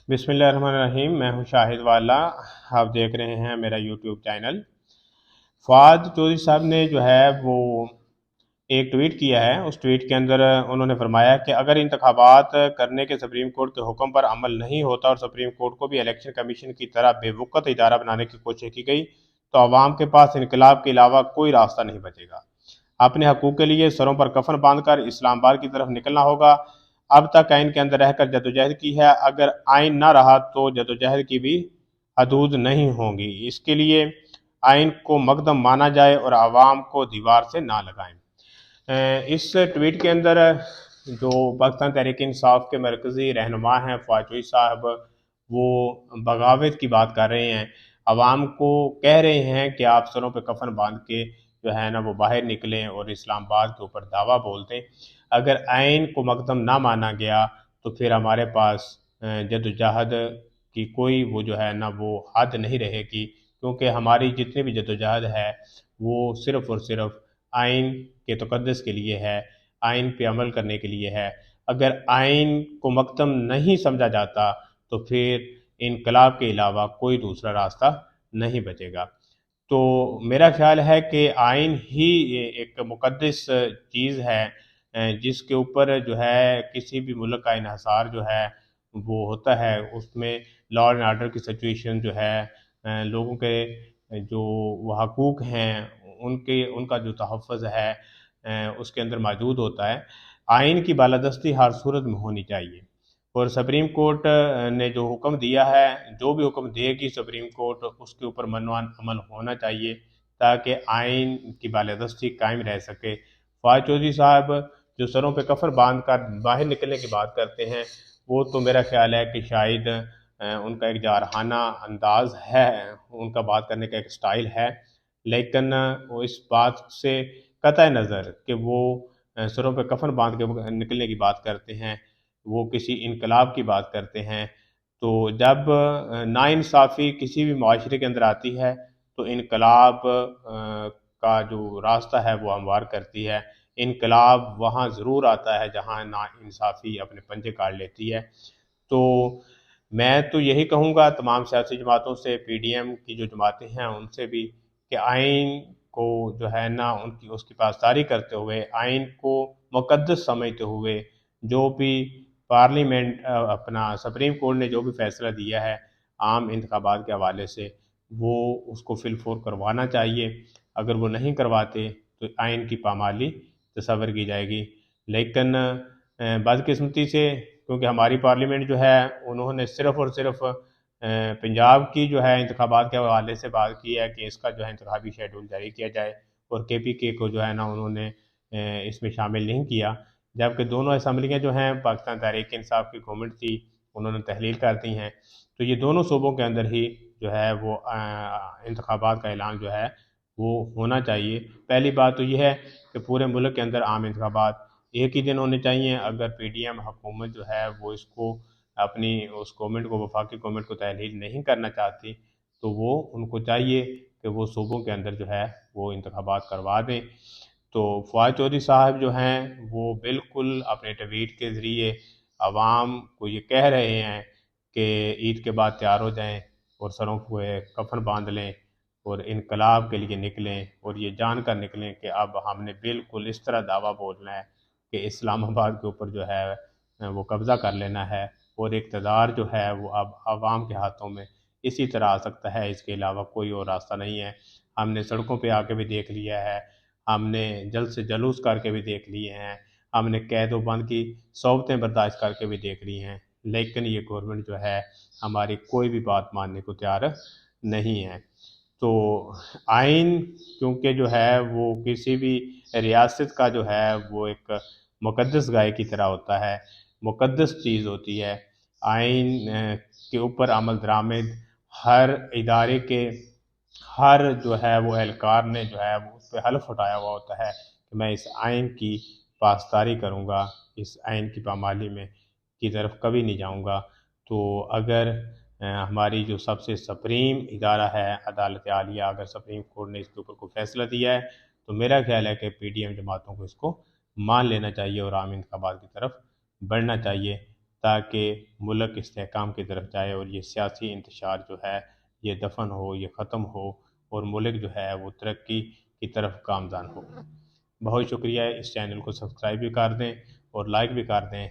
बिस्मिल्लाहिर्रहमानिर्रहीम। मैं हूं शाहिद वाला। आप देख रहे हैं मेरा यूट्यूब चैनल। फवाद चौधरी साहब ने जो है वो एक ट्वीट किया है। उस ट्वीट के अंदर उन्होंने फरमाया कि अगर इंतखाबात करने के सुप्रीम कोर्ट के हुक्म पर अमल नहीं होता और सुप्रीम कोर्ट को भी इलेक्शन कमीशन की तरह बेवकूफ़ इदारा बनाने की कोशिश की गई तो अवाम के पास इनकलाब के अलावा कोई रास्ता नहीं बचेगा। अपने हकूक़ के लिए सरों पर कफन बांधकर इस्लामाबाद की तरफ निकलना होगा। अब तक आइन के अंदर रहकर जदोजहद की है, अगर आइन ना रहा तो जदोजहद की भी हदूद नहीं होंगी। इसके लिए आइन को मकदम माना जाए और आवाम को दीवार से ना लगाएं। इस ट्वीट के अंदर जो पाकिस्तान तहरीक इंसाफ के मरकज़ी रहनुमा हैं फवाद चौधरी साहब, वो बगावत की बात कर रहे हैं। आवाम को कह रहे हैं कि आप सरों पे कफन बांध के जो है ना वो बाहर निकलें और इस्लामाबाद के ऊपर दावा बोलते हैं। अगर आइन को मकदम ना माना गया तो फिर हमारे पास जदोजहद की कोई वो जो है ना वो हद नहीं रहेगी, क्योंकि हमारी जितनी भी जदोजहद है वो सिर्फ़ और सिर्फ आइन के तक़द्दुस के लिए है, आइन पे अमल करने के लिए है। अगर आइन को मकदम नहीं समझा जाता तो फिर इनकलाब के अलावा कोई दूसरा रास्ता नहीं बचेगा। तो मेरा ख़्याल है कि आइन ही ये एक मुक़द्दस चीज़ है, जिसके ऊपर जो है किसी भी मुल्क का इन्हिसार जो है वो होता है। उसमें लॉ एंड ऑर्डर की सिचुएशन जो है, लोगों के जो वो हकूक़ हैं उनके उनका जो तहफ़्फ़ुज़ है उसके अंदर मौजूद होता है। आइन की बालादस्ती हर सूरत में होनी चाहिए और सुप्रीम कोर्ट ने जो हुक्म दिया है, जो भी हुक्म देगी सुप्रीम कोर्ट, उसके ऊपर मनवान अमल होना चाहिए ताकि आइन की बालादस्ती कायम रह सके। फवाद चौधरी साहब जो सरों पे कफन बांध कर बाहर निकलने की बात करते हैं, वो तो मेरा ख्याल है कि शायद उनका एक जारहाना अंदाज है, उनका बात करने का एक स्टाइल है, लेकिन वो इस बात से कतई नज़र कि वो सरों पे कफन बांध के निकलने की बात करते हैं, वो किसी इनकलाब की बात करते हैं। तो जब नाइंसाफ़ी किसी भी माशरे के अंदर आती है तो इनकलाब का जो रास्ता है वो हमवार करती है। इनकलाब वहाँ ज़रूर आता है जहाँ नाइंसाफ़ी अपने पंजे काट लेती है। तो मैं तो यही कहूँगा तमाम सियासी जमातों से, पीडीएम की जो जमातें हैं उनसे भी, कि आइन को जो है ना उनकी उसकी पासदारी करते हुए, आइन को मुक़द्दस समझते हुए, जो भी पार्लियामेंट अपना सुप्रीम कोर्ट ने जो भी फैसला दिया है आम इंतखाबात के हवाले से, वो उसको फिलफोर करवाना चाहिए। अगर वो नहीं करवाते तो आइन की पामाली तसव्वुर की जाएगी। लेकिन बदकिस्मती से, क्योंकि हमारी पार्लियामेंट जो है उन्होंने सिर्फ़ और सिर्फ पंजाब की जो है इंतखाबात के हवाले से बात की है कि इसका जो है इंतखाबी शेड्यूल जारी किया जाए, और केपीके को जो है ना उन्होंने इसमें शामिल नहीं किया। जबकि दोनों असम्बलियाँ जो हैं पाकिस्तान तहरीक इंसाफ की गवर्नमेंट थी, उन्होंने तहलील कर दी हैं। तो ये दोनों सूबों के अंदर ही जो है वो इंतखाबात का ऐलान जो है वो होना चाहिए। पहली बात तो ये है कि पूरे मुल्क के अंदर आम इंतखाबात एक ही दिन होने चाहिए। अगर पीडीएम हुकूमत जो है वो इसको अपनी उस गवर्नमेंट को, वफाकी गवर्नमेंट को तहलील नहीं करना चाहती, तो वो उनको चाहिए कि वो सूबों के अंदर जो है वो इंतखाबात करवा दें। तो फवाद चौधरी साहब जो हैं वो बिल्कुल अपने ट्वीट के ज़रिए आवाम को ये कह रहे हैं कि ईद के बाद तैयार हो जाएं और सरों को कफन बांध लें और इनकलाब के लिए निकलें, और ये जान कर निकलें कि अब हमने बिल्कुल इस तरह दावा बोलना है कि इस्लामाबाद के ऊपर जो है वो कब्ज़ा कर लेना है, और इक़्तिदार जो है वो अब आवाम के हाथों में इसी तरह आ सकता है, इसके अलावा कोई और रास्ता नहीं है। हमने सड़कों पे आके भी देख लिया है, हमने जल्द से जलूस करके भी देख लिए हैं, हमने कैद व बंद की सोबतें बर्दाश्त करके भी देख ली हैं, लेकिन ये गवर्नमेंट जो है हमारी कोई भी बात मानने को तैयार नहीं है। तो आइन क्योंकि जो है वो किसी भी रियासत का जो है वो एक मुक़द्दस गाय की तरह होता है, मुक़द्दस चीज़ होती है। आइन के ऊपर अमल दरामद हर इदारे के, हर जो है वो एहलकार ने जो है वो उस पे हल्फ़ उठाया हुआ होता है कि मैं इस आइन की पासदारी करूँगा, इस आइन की पामाली में की तरफ कभी नहीं जाऊँगा। तो अगर हमारी जो सबसे सुप्रीम इदारा है अदालत आलिया, अगर सुप्रीम कोर्ट ने इसके ऊपर कोई फ़ैसला दिया है तो मेरा ख़्याल है कि पीडीएम जमातों को इसको मान लेना चाहिए और आम इंतखाबात की तरफ बढ़ना चाहिए, تاکہ ملک استحکام کی طرف جائے اور یہ سیاسی انتشار جو ہے یہ دفن ہو، یہ ختم ہو، اور ملک جو ہے وہ ترقی کی طرف گامزن ہو۔ بہت شکریہ، اس چینل کو سبسکرائب بھی کر دیں اور لائک بھی کر دیں۔